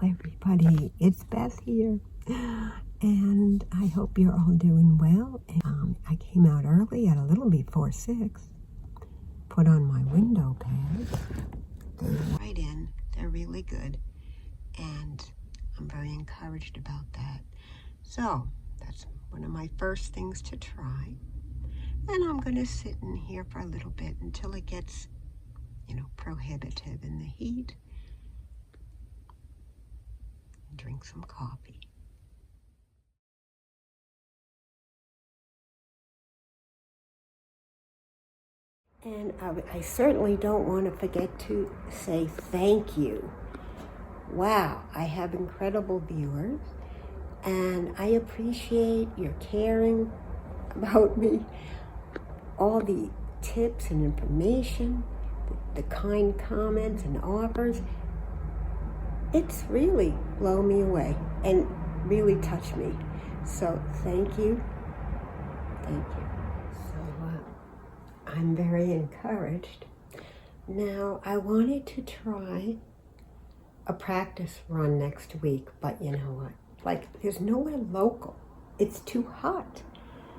everybody. It's Beth here, and I hope you're all doing well. I came out early at a little before 6, put on my window pads. They're right in. They're really good, and I'm very encouraged about that. So that's one of my first things to try, and I'm going to sit in here for a little bit until it gets, prohibitive in the heat. Drink some coffee. And I certainly don't want to forget to say thank you. Wow, I have incredible viewers, and I appreciate your caring about me, all the tips and information, the kind comments and offers. It's really blown me away and really touched me. So thank you. Thank you. So I'm very encouraged. Now, I wanted to try a practice run next week, but you know what? There's nowhere local. It's too hot.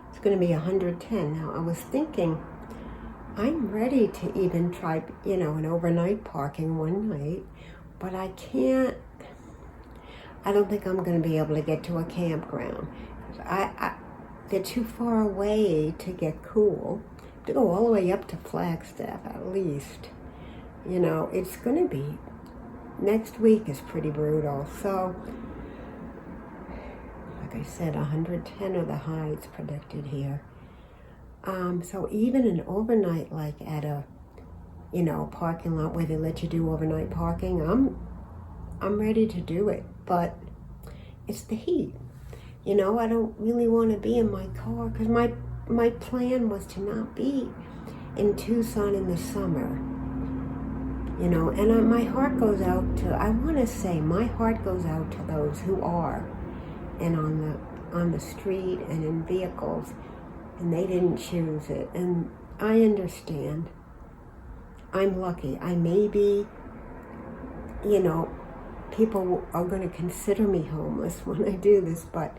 It's going to be 110. Now, I was thinking, I'm ready to even try, an overnight parking one night, but I can't. I don't think I'm going to be able to get to a campground. They're too far away to get cool. To go all the way up to Flagstaff at least. It's going to be, next week is pretty brutal. So, like I said, 110 are the highs predicted here. So even an overnight, like at a, parking lot where they let you do overnight parking, I'm ready to do it. But it's the heat. I don't really want to be in my car because my plan was to not be in Tucson in the summer, and my heart goes out to, I want to say my heart goes out to those who are, and on the street and in vehicles, and they didn't choose it, and I understand. I'm lucky. I may be, people are going to consider me homeless when I do this, but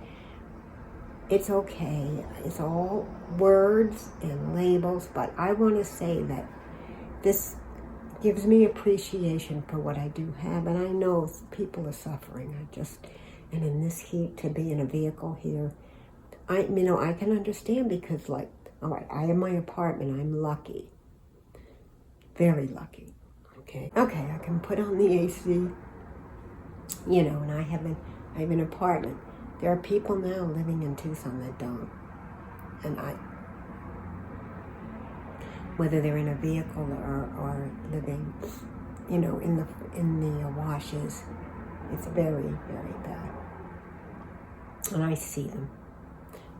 it's okay. It's all words and labels, but I want to say that this gives me appreciation for what I do have, and I know people are suffering. And in this heat, to be in a vehicle here, I can understand because, all right, I have my apartment. I'm lucky, very lucky. Okay, I can put on the AC, and I have an apartment. There are people now living in Tucson that don't. And whether they're in a vehicle or living, in the washes, it's very, very bad. And I see them,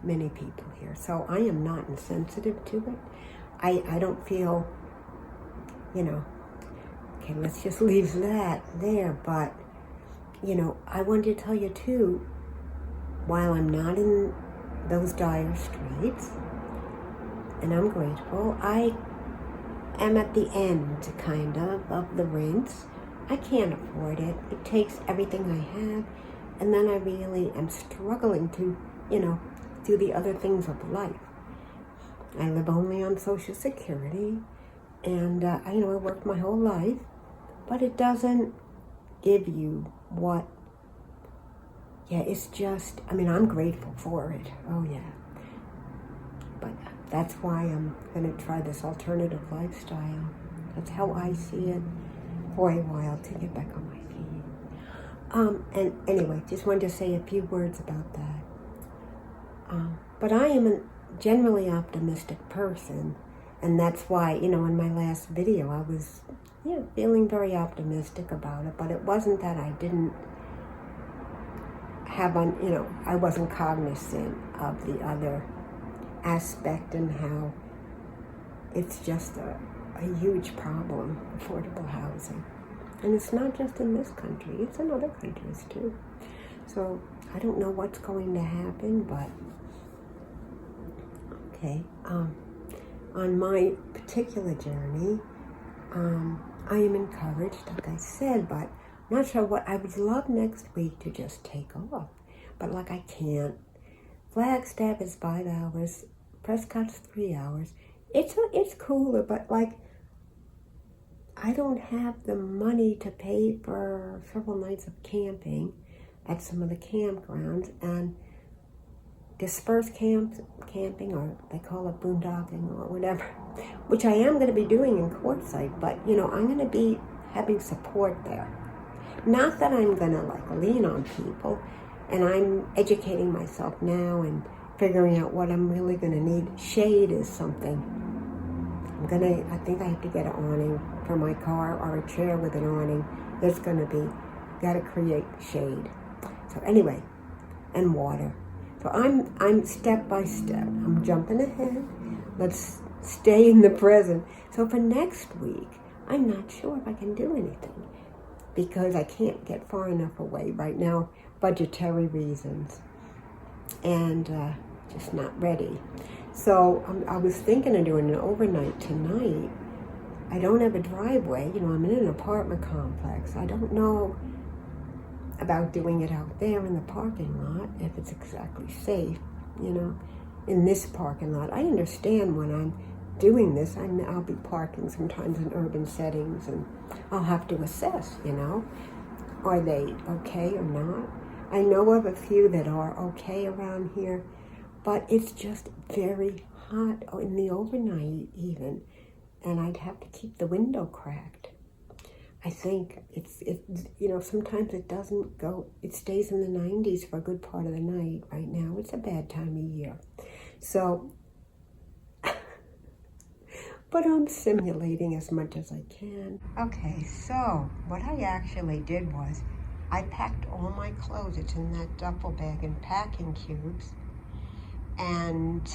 many people here. So I am not insensitive to it. I don't feel, okay, let's just leave that there. But, I wanted to tell you too, while I'm not in those dire straits, and I'm grateful, I am at the end, kind of the rinse. I can't afford it. It takes everything I have, and then I really am struggling to, do the other things of life. I live only on Social Security, and, I worked my whole life, but it doesn't give you what. Yeah, it's just, I'm grateful for it. Oh, yeah. But that's why I'm going to try this alternative lifestyle. That's how I see it for a while to get back on my feet. And anyway, just wanted to say a few words about that. But I am a generally optimistic person. And that's why, in my last video, I was, feeling very optimistic about it. But it wasn't that I didn't I wasn't cognizant of the other aspect and how it's just a huge problem, affordable housing. And it's not just in this country, it's in other countries too. So I don't know what's going to happen, but okay. On my particular journey, I am encouraged, like I said, but Not sure what, I would love next week to just take off, but like I can't. Flagstaff is 5 hours, Prescott's 3 hours. It's cooler, but like, I don't have the money to pay for several nights of camping at some of the campgrounds, and dispersed camping, or they call it boondocking or whatever, which I am going to be doing in Quartzsite, but you know, I'm going to be having support there. Not that I'm going to like lean on people, and I'm educating myself now and figuring out what I'm really going to need. Shade is something. I think I have to get an awning for my car, or a chair with an awning. There's going to be, got to create shade. So anyway, and water. So I'm step by step. I'm jumping ahead. Let's stay in the present. So for next week, I'm not sure if I can do anything because I can't get far enough away right now, budgetary reasons, and just not ready. So I was thinking of doing an overnight tonight. I don't have a driveway. You know, I'm in an apartment complex. I don't know about doing it out there in the parking lot, if it's exactly safe, you know, in this parking lot. I understand when I'm doing this, I'll be parking sometimes in urban settings, and I'll have to assess, you know, are they okay or not? I know of a few that are okay around here, but it's just very hot in the overnight even, and I'd have to keep the window cracked. I think it's you know, sometimes it doesn't go, it stays in the 90s for a good part of the night. Right now, it's a bad time of year. So, but I'm simulating as much as I can. Okay, so what I actually did was, I packed all my clothes. It's in that duffel bag in packing cubes. And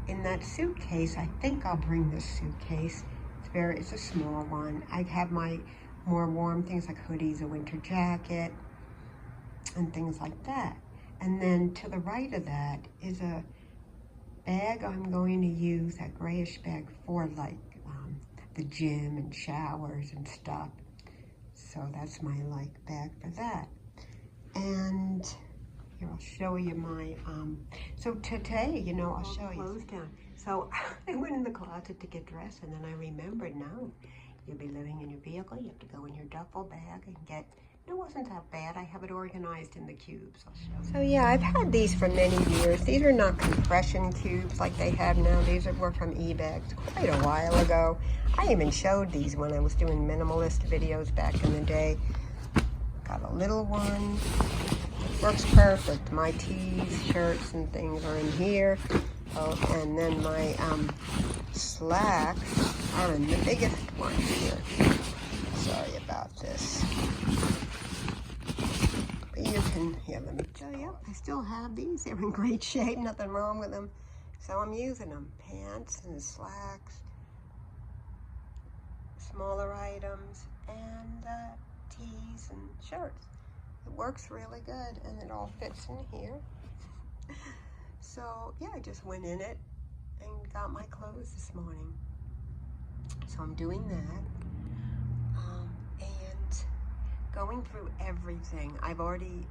in that suitcase, I think I'll bring this suitcase. It's a small one. I have my more warm things like hoodies, a winter jacket, and things like that. And then to the right of that is a bag I'm going to use, that grayish bag, for like the gym and showers and stuff. So that's my like bag for that. And here, I'll show you my, so today, you know, I'll show you. Clothes down. So I went in the closet to get dressed, and then I remembered, no, you'll be living in your vehicle. You have to go in your duffel bag and get, it wasn't that bad. I have it organized in the cubes. I'll show you. So yeah, I've had these for many years. These are not compression cubes like they have now. These were from eBags quite a while ago. I even showed these when I was doing minimalist videos back in the day. Got a little one. Works perfect. My tees, shirts, and things are in here. Oh, and then my slacks are in the biggest one here. Sorry about this. But you can, here, let me show you. I still have these. They're in great shape. Nothing wrong with them. So I'm using them. Pants and slacks, smaller items, and tees and shirts. It works really good, and it all fits in here. So yeah, I just went in it and got my clothes this morning. So I'm doing that, and going through everything. I've already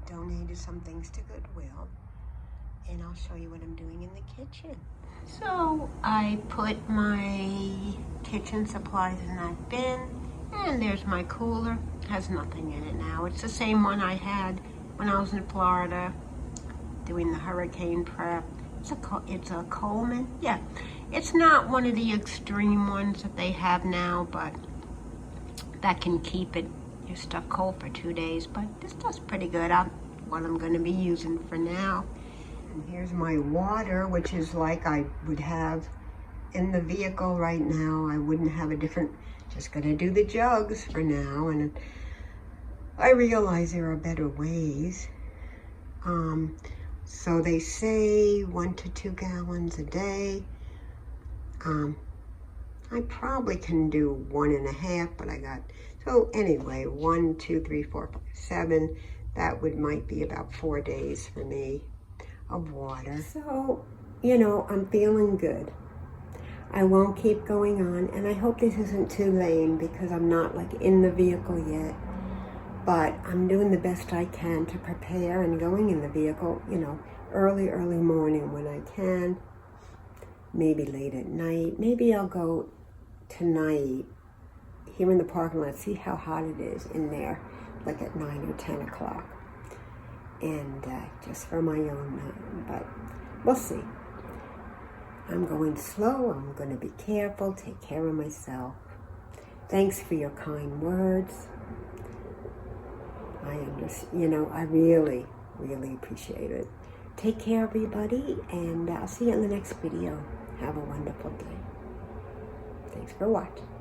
donated some things to Goodwill, and I'll show you what I'm doing in the kitchen. So I put my kitchen supplies in that bin, and there's my cooler. Has nothing in it now. It's the same one I had when I was in Florida doing the hurricane prep. It's a Coleman. Yeah, it's not one of the extreme ones that they have now, but that can keep it, your stuff cold for 2 days. But this does pretty good. What I'm going to be using for now. And here's my water, which is like I would have in the vehicle right now. I wouldn't have a different, just going to do the jugs for now. And I realize there are better ways. So they say 1 to 2 gallons a day. I probably can do 1.5, but I got, so anyway, 1, 2, 3, 4, 5, 7. That might be about 4 days for me of water. So, you know, I'm feeling good. I won't keep going on, and I hope this isn't too lame because I'm not like in the vehicle yet, but I'm doing the best I can to prepare and going in the vehicle, you know, early morning when I can, maybe late at night. Maybe I'll go tonight here in the parking lot, see how hot it is in there, like at 9 or 10 o'clock, and just for my own, but we'll see. I'm going slow, I'm going to be careful, take care of myself. Thanks for your kind words. I understand, you know, I really, really appreciate it. Take care, everybody, and I'll see you in the next video. Have a wonderful day. Thanks for watching.